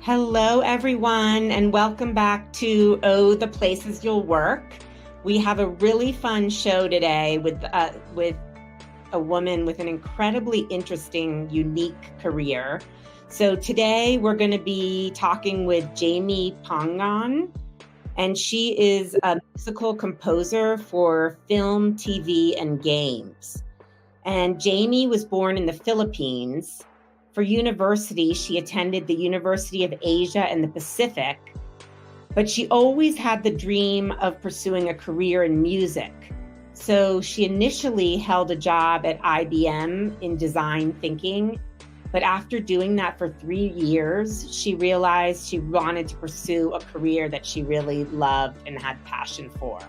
Hello, everyone, and welcome back to Oh, the Places You'll Work. We have a really fun show today with a woman with an incredibly interesting, unique career. So today we're going to be talking with Jaimie Pangan, and she is a musical composer for film, TV, and games. And Jaimie was born in the Philippines. For university, she attended the University of Asia and the Pacific, but she always had the dream of pursuing a career in music. So she initially held a job at IBM in design thinking, but after doing that for 3 years, she realized she wanted to pursue a career that she really loved and had passion for.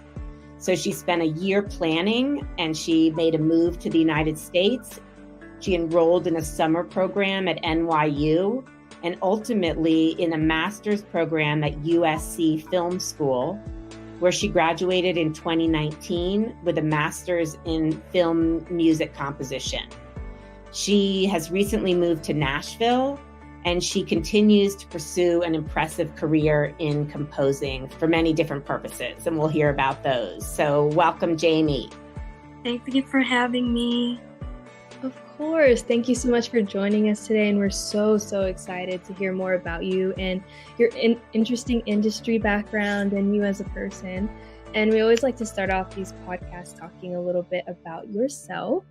So she spent a year planning and she made a move to the United States. She enrolled in a summer program at NYU and ultimately in a master's program at USC Film School, where she graduated in 2019 with a master's in film music composition. She has recently moved to Nashville, and she continues to pursue an impressive career in composing for many different purposes, and we'll hear about those. So welcome, Jaimie. Thank you for having me. Of course. Thank you so much for joining us today, and we're so excited to hear more about you and your interesting industry background and you as a person. And we always like to start off these podcasts talking a little bit about yourself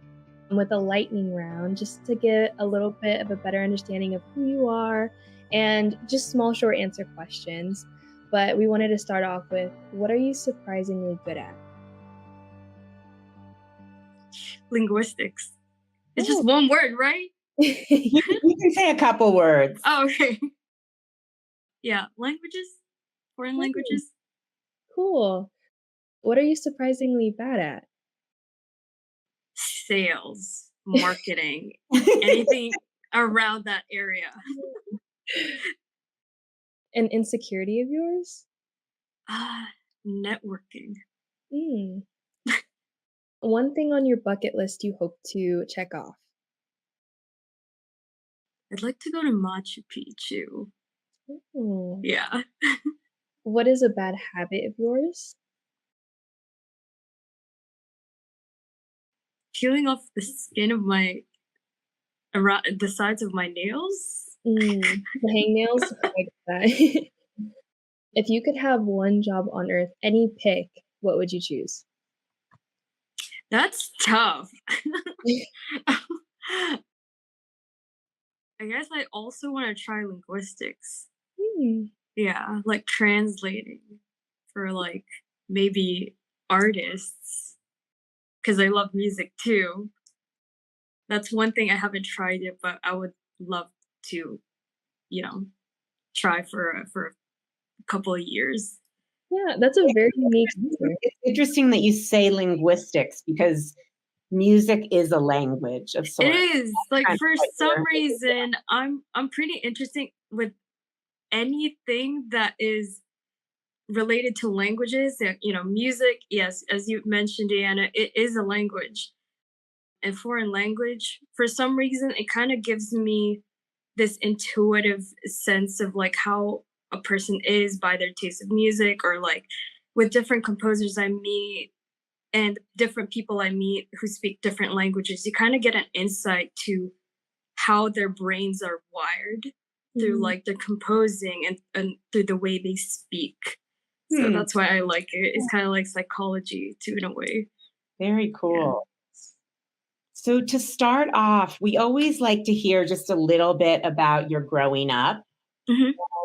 with a lightning round, just to get a little bit of a better understanding of who you are and just small short answer questions. But we wanted to start off with, what are you surprisingly good at? Linguistics. It's just one word, right? You can say a couple words. Oh, okay. Yeah, languages, foreign languages. Cool. What are you surprisingly bad at? Sales, marketing, anything around that area. An insecurity of yours? Networking. One thing on your bucket list you hope to check off? I'd like to go to Machu Picchu. Ooh. Yeah. What is a bad habit of yours? Peeling off the skin of around the sides of my nails. The hangnails? I like that. If you could have one job on earth, any pick, what would you choose? That's tough. I guess I also want to try linguistics. Yeah, like translating for like maybe artists, because I love music too. That's one thing I haven't tried yet, but I would love to, try for a couple of years. Yeah, that's a very unique answer. It's interesting that you say linguistics because music is a language of sorts. It is. Like for some reason, I'm pretty interested with anything that is related to languages. Music, yes, as you mentioned, Diana, it is a language. And foreign language, for some reason, it kind of gives me this intuitive sense of like how a person is by their taste of music, or like with different composers I meet and different people I meet who speak different languages, you kind of get an insight to how their brains are wired through like their composing and through the way they speak. So that's why I like it. It's kind of like psychology too, in a way. Very cool. Yeah. So to start off, we always like to hear just a little bit about your growing up.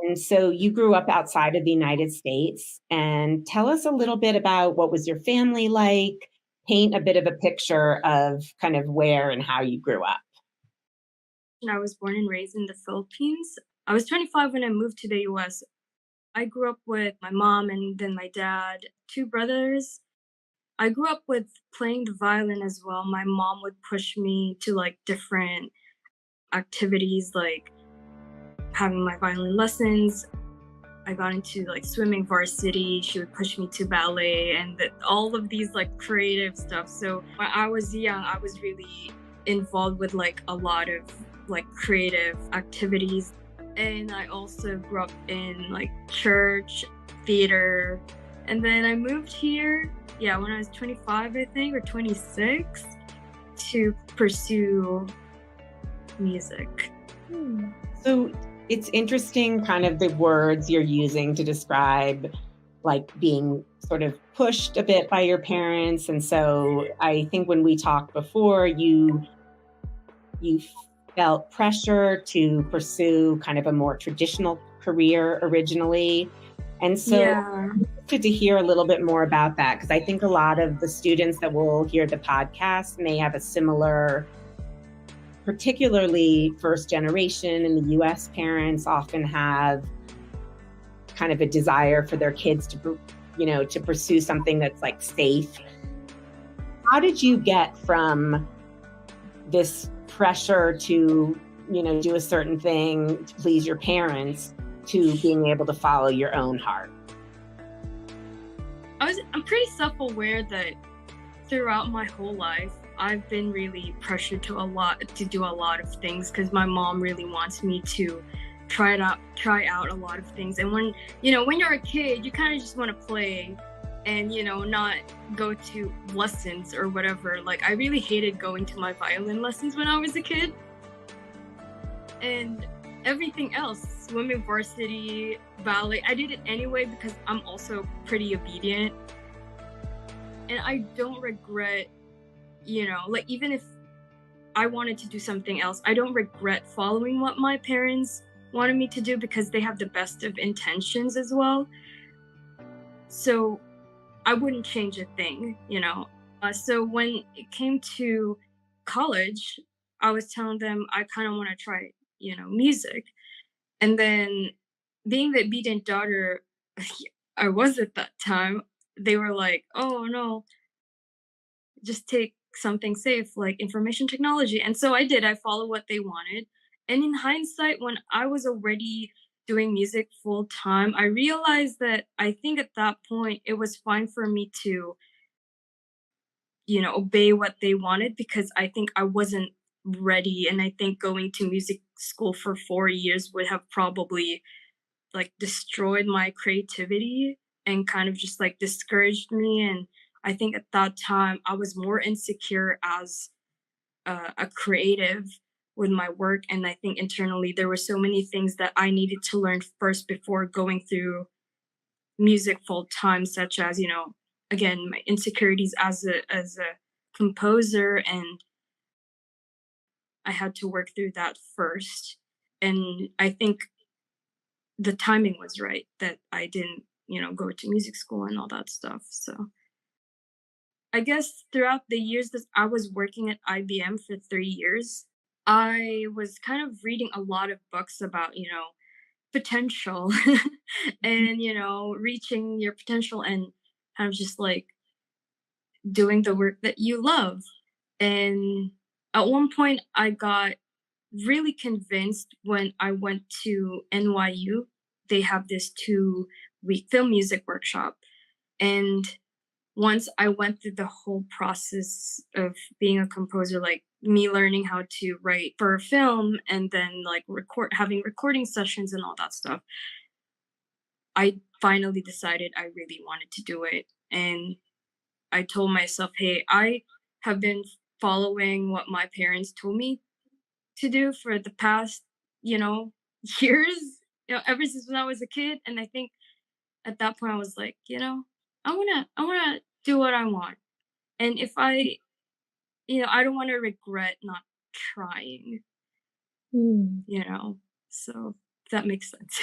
And so you grew up outside of the United States, and tell us a little bit about what was your family like, paint a bit of a picture of kind of where and how you grew up. I was born and raised in the Philippines. I was 25 when I moved to the US. I grew up with my mom and then my dad, 2 brothers. I grew up with playing the violin as well. My mom would push me to like different activities, like having my violin lessons. I got into like swimming varsity. She would push me to ballet and all of these like creative stuff. So when I was young, I was really involved with like a lot of like creative activities. and I also grew up in like church, theater, and then I moved here, yeah, when I was 25, I think, or 26, to pursue music. So it's interesting, kind of the words you're using to describe like being sort of pushed a bit by your parents. And so I think when we talked before, you felt pressure to pursue kind of a more traditional career originally. And so Yeah. good to hear a little bit more about that, because I think a lot of the students that will hear the podcast may have a similar, particularly first generation in the US, parents often have kind of a desire for their kids to, to pursue something that's like safe. How did you get from this pressure to, do a certain thing to please your parents to being able to follow your own heart? I'm pretty self-aware that throughout my whole life, I've been really pressured to do a lot of things because my mom really wants me to try out a lot of things. And when you're a kid, you kind of just want to play and, not go to lessons or whatever. Like, I really hated going to my violin lessons when I was a kid. And everything else, swimming varsity, ballet, I did it anyway because I'm also pretty obedient. And I don't regret, like, even if I wanted to do something else, I don't regret following what my parents wanted me to do because they have the best of intentions as well. So I wouldn't change a thing, So when it came to college, I was telling them I kind of want to try, music. And then being the obedient daughter I was at that time, they were like, oh no, just take something safe like information technology. And so I did. I followed what they wanted. And in hindsight, when I was already doing music full time, I realized that I think at that point it was fine for me to, obey what they wanted because I think I wasn't ready. And I think going to music school for 4 years would have probably like destroyed my creativity and kind of just like discouraged me. And I think at that time I was more insecure as a creative with my work. And I think internally there were so many things that I needed to learn first before going through music full time, such as, again, my insecurities as a composer. And I had to work through that first. And I think the timing was right that I didn't, go to music school and all that stuff. So I guess throughout the years that I was working at IBM for 3 years, I was kind of reading a lot of books about, potential and, reaching your potential and kind of just like doing the work that you love. And at one point, I got really convinced when I went to NYU. They have this 2-week film music workshop. And once I went through the whole process of being a composer, like me learning how to write for a film and then like having recording sessions and all that stuff, I finally decided I really wanted to do it. And I told myself, hey, I have been following what my parents told me to do for the past, years, ever since when I was a kid. And I think at that point I was like, I wanna do what I want. And if I don't want to regret not trying, Mm. So if that makes sense.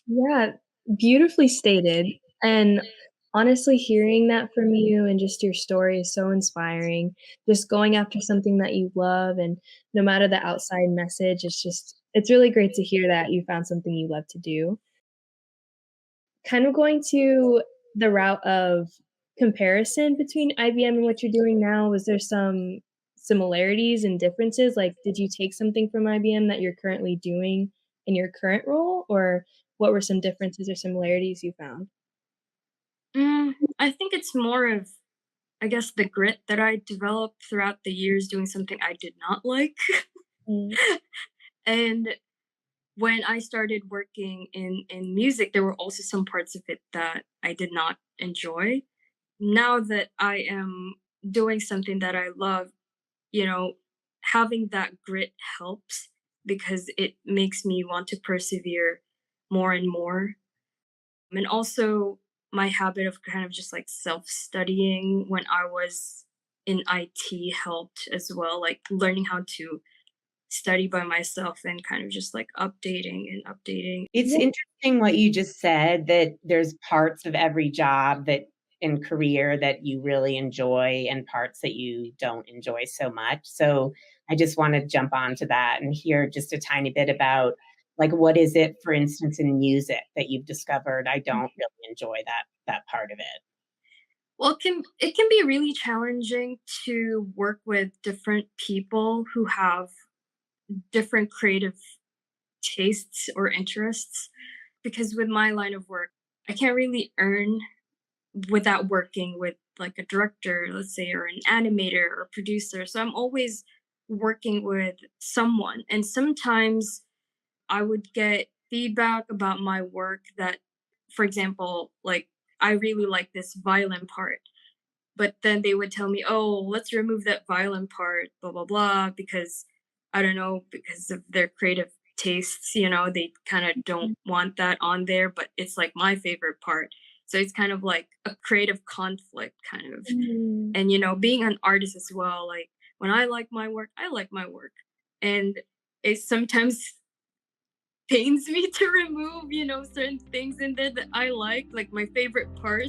Yeah, beautifully stated. And honestly, hearing that from you and just your story is so inspiring. Just going after something that you love, and no matter the outside message, it's really great to hear that you found something you love to do. Kind of going to the route of comparison between IBM and what you're doing now, was there some similarities and differences? Like, did you take something from IBM that you're currently doing in your current role, or what were some differences or similarities you found? I think it's more of, I guess, the grit that I developed throughout the years doing something I did not like. Mm. And when I started working in music, there were also some parts of it that I did not enjoy. Now that I am doing something that I love, you know, having that grit helps because it makes me want to persevere more and more. And also my habit of kind of just like self-studying when I was in IT helped as well, like learning how to study by myself and kind of just like updating and updating. It's interesting what you just said, that there's parts of every job that and career that you really enjoy and parts that you don't enjoy so much. So I just want to jump onto that and hear just a tiny bit about, like, what is it, for instance, in music that you've discovered I don't really enjoy that part of it. Well, it can be really challenging to work with different people who have different creative tastes or interests because with my line of work, I can't really earn without working with like a director, let's say, or an animator or producer. So I'm always working with someone. And sometimes I would get feedback about my work that, for example, like I really like this violin part. But then they would tell me, oh, let's remove that violin part, blah, blah, blah, because I don't know, because of their creative tastes, they kind of don't want that on there, but it's like my favorite part. So it's kind of like a creative conflict, kind of. Mm. And, being an artist as well, like when I like my work, I like my work. And it sometimes pains me to remove, certain things in there that I like my favorite part.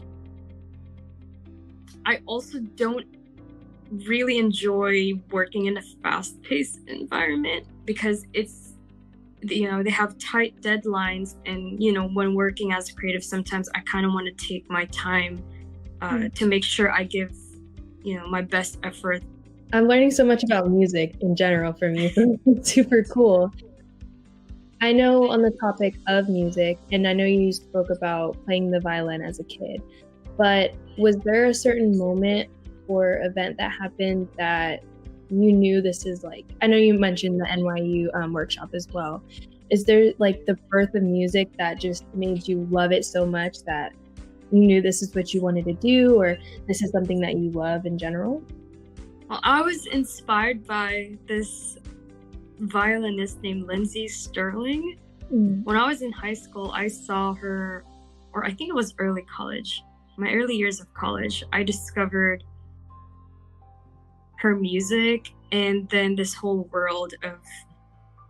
I also don't really enjoy working in a fast-paced environment because it's, they have tight deadlines. And, when working as a creative, sometimes I kind of want to take my time to make sure I give, my best effort. I'm learning so much about music in general from you. It's super cool. I know on the topic of music, and I know you spoke about playing the violin as a kid, but was there a certain moment or event that happened that you knew this is like, I know you mentioned the NYU workshop as well. Is there like the birth of music that just made you love it so much that you knew this is what you wanted to do, or this is something that you love in general? Well, I was inspired by this violinist named Lindsay Sterling. When I was in high school, I saw her, or I think it was early college, my early years of college, I discovered her music, and then this whole world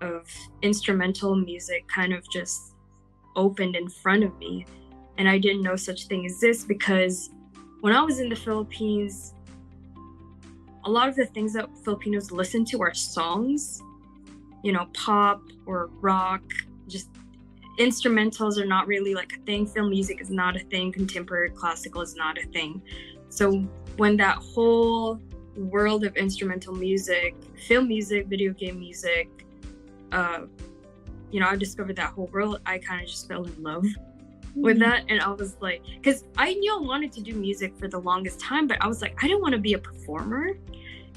of instrumental music kind of just opened in front of me. And I didn't know such thing exists because when I was in the Philippines, a lot of the things that Filipinos listen to are songs, pop or rock. Just instrumentals are not really like a thing. Film music is not a thing. Contemporary classical is not a thing. So when that whole world of instrumental music, film music, video game music, I discovered that whole world, I kind of just fell in love with that. And I was like, because I knew I wanted to do music for the longest time, but I was like, I didn't want to be a performer,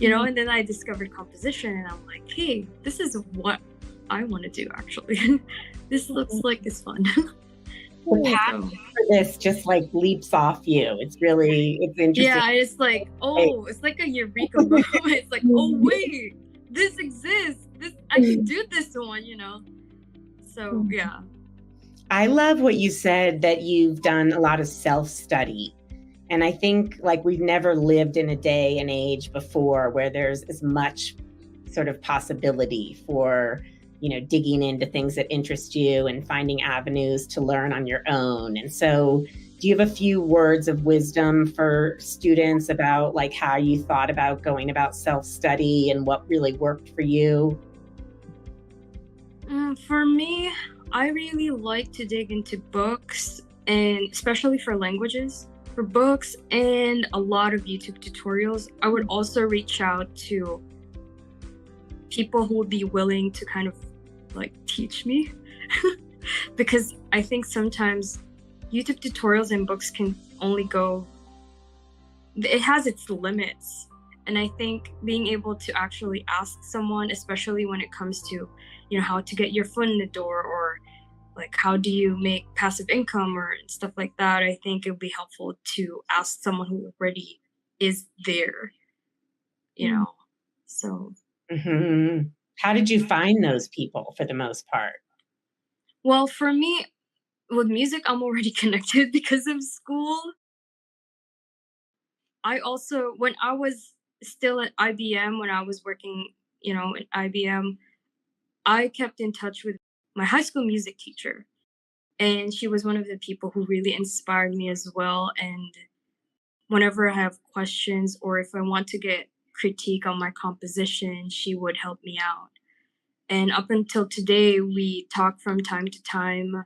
and then I discovered composition, and I'm like, hey, this is what I want to do actually. This looks like it's fun. The passion for this just like leaps off you. It's interesting. Yeah, it's like, oh, it's like a eureka moment. It's like, oh wait, this exists. I can do this one, So yeah. I love what you said, that you've done a lot of self-study. And I think like we've never lived in a day and age before where there's as much sort of possibility for, digging into things that interest you and finding avenues to learn on your own. And so do you have a few words of wisdom for students about like how you thought about going about self-study and what really worked for you? For me, I really like to dig into books, and especially for languages, for books and a lot of YouTube tutorials. I would also reach out to people who would be willing to kind of like teach me because I think sometimes YouTube tutorials and books can only go, it has its limits. And I think being able to actually ask someone, especially when it comes to, how to get your foot in the door, or like how do you make passive income or stuff like that, I think it would be helpful to ask someone who already is there, you know. So How did you find those people for the most part? well, for me, with music, I'm already connected because of school. I also, when I was still at IBM, when I was working, at IBM, I kept in touch with my high school music teacher. And she was one of the people who really inspired me as well. And whenever I have questions or if I want to get critique on my composition, she would help me out. And up until today, we talk from time to time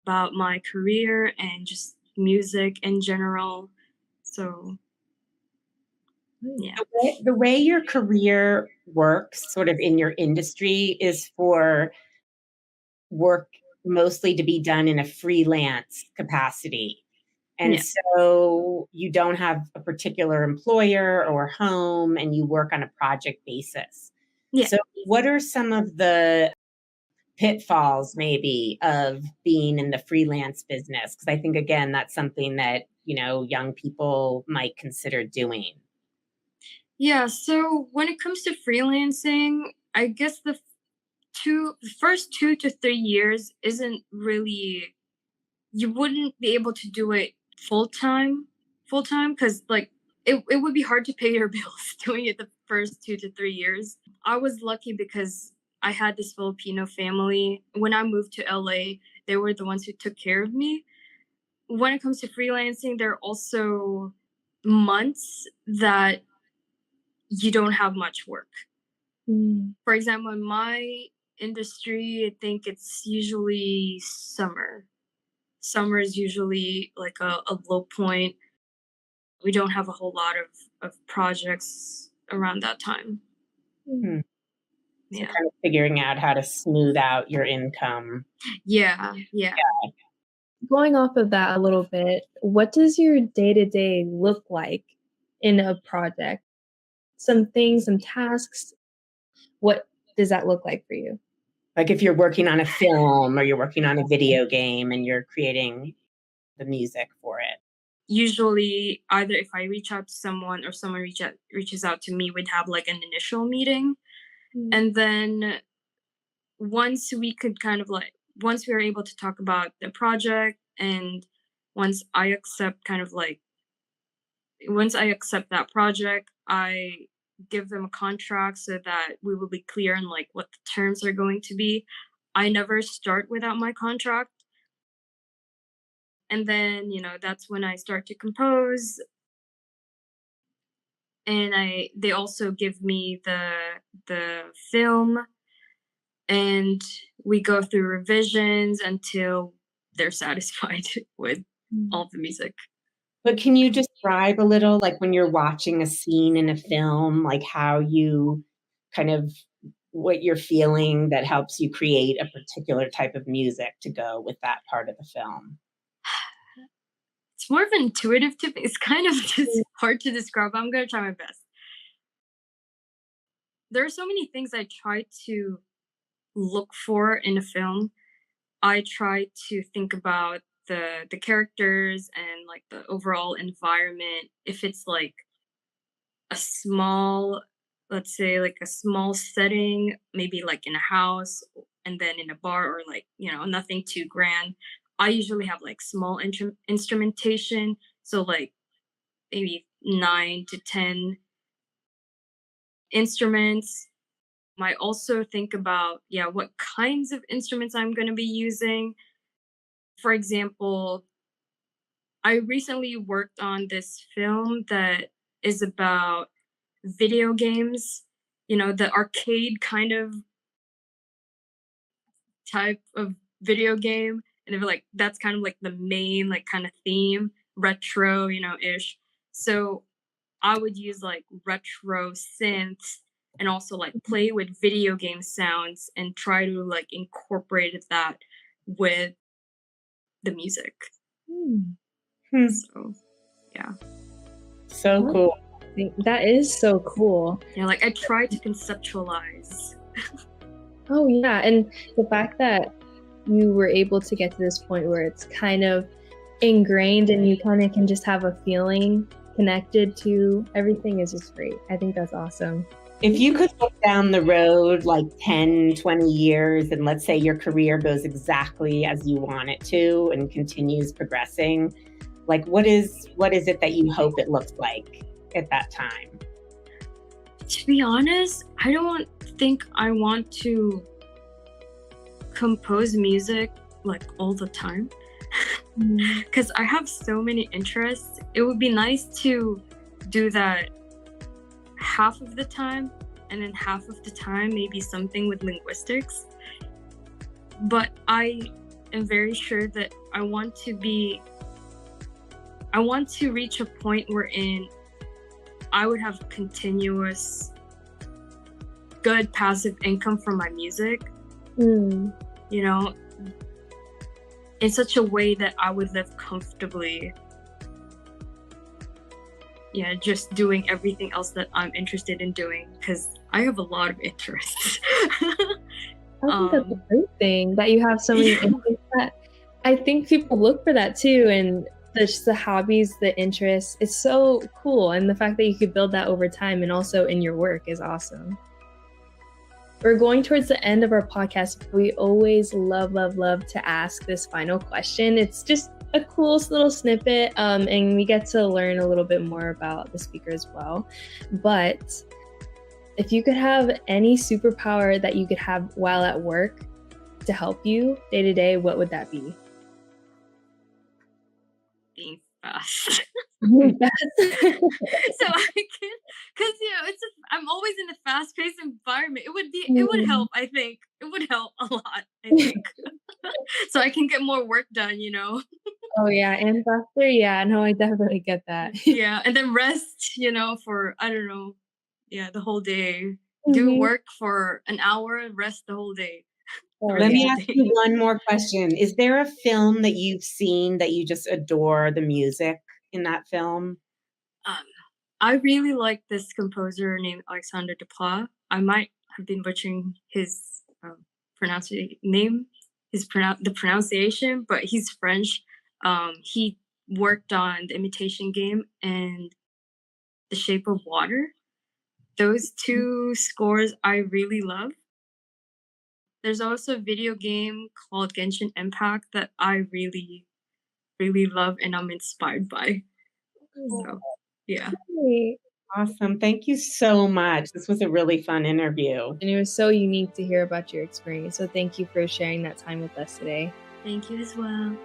about my career and just music in general. So, yeah. The way your career works sort of in your industry is for work mostly to be done in a freelance capacity. And so you don't have a particular employer or home and you work on a project basis. Yeah. So what are some of the pitfalls maybe of being in the freelance business? Because I think, again, that's something that, young people might consider doing. Yeah, so when it comes to freelancing, I guess the first 2 to 3 years isn't really, you wouldn't be able to do it full time, because like it would be hard to pay your bills doing it the first 2 to 3 years. I was lucky because I had this Filipino family. When I moved to LA, they were the ones who took care of me. When it comes to freelancing, there are also months that you don't have much work. For example, in my industry, I think it's usually summer. Summer is usually like a low point. We don't have a whole lot of projects around that time. So Yeah. kind of figuring out how to smooth out your income. Yeah. Going off of that a little bit, what does your day-to-day look like in a project? Some things, some tasks, what does that look like for you? Like if you're working on a film or you're working on a video game and you're creating the music for it. Usually, either if I reach out to someone or someone reaches out to me, we'd have like an initial meeting. And then once we were able to talk about the project, and once I accept that project, I give them a contract so that we will be clear on like what the terms are going to be. I never start without my contract. And then, that's when I start to compose. And they also give me the film, and we go through revisions until they're satisfied with all the music. But can you describe a little, like when you're watching a scene in a film, like how you what you're feeling that helps you create a particular type of music to go with that part of the film? It's more of an intuitive tip. It's kind of just hard to describe. I'm going to try my best. There are so many things I try to look for in a film. I try to think about the characters and like the overall environment. If it's like a small, let's say like a small setting, maybe like in a house and then in a bar, or like, nothing too grand. I usually have like small instrumentation. So like maybe 9 to 10 instruments. I also think about, what kinds of instruments I'm going to be using. For example, I recently worked on this film that is about video games, the arcade kind of type of video game. And they were like, that's kind of like the main, like kind of theme, retro, ish. So I would use like retro synths and also like play with video game sounds and try to like incorporate that with the music. So, yeah. So cool. That is so cool. You know, like I try to conceptualize. Oh yeah, and the fact that you were able to get to this point where it's kind of ingrained and you kind of can just have a feeling connected to everything is just great. I think that's awesome. If you could look down the road like 10, 20 years, and let's say your career goes exactly as you want it to and continues progressing, like what is it that you hope it looks like at that time? To be honest, I don't think I want to compose music like all the time because I have so many interests. It would be nice to do that half of the time, and then half of the time maybe something with linguistics. But I am very sure that I want to reach a point wherein I would have continuous good passive income from my music, you know, in such a way that I would live comfortably. Yeah, just doing everything else that I'm interested in doing because I have a lot of interests. I think that's a great thing that you have so many interests. I think people look for that too, and just the hobbies, the interests. It's so cool, and the fact that you could build that over time and also in your work is awesome. We're going towards the end of our podcast. We always love to ask this final question. It's just a cool little snippet, and we get to learn a little bit more about the speaker as well. But if you could have any superpower that you could have while at work to help you day to day, what would that be? Being fast. Being fast. So I can, because I'm always in a fast-paced environment. It would help. I think it would help a lot. I think so I can get more work done. Oh yeah, and faster. Yeah, no, I definitely get that. Yeah, and then rest. For I don't know. Yeah, the whole day. Do work for an hour, rest the whole day. Let me ask you one more question. Is there a film that you've seen that you just adore the music in that film? I really like this composer named Alexander Desplat. I might have been butchering his the pronunciation, but he's French. He worked on The Imitation Game and The Shape of Water. Those two scores I really love. There's also a video game called Genshin Impact that I really, really love and I'm inspired by. So, yeah. Awesome. Thank you so much. This was a really fun interview. And it was so unique to hear about your experience. So thank you for sharing that time with us today. Thank you as well.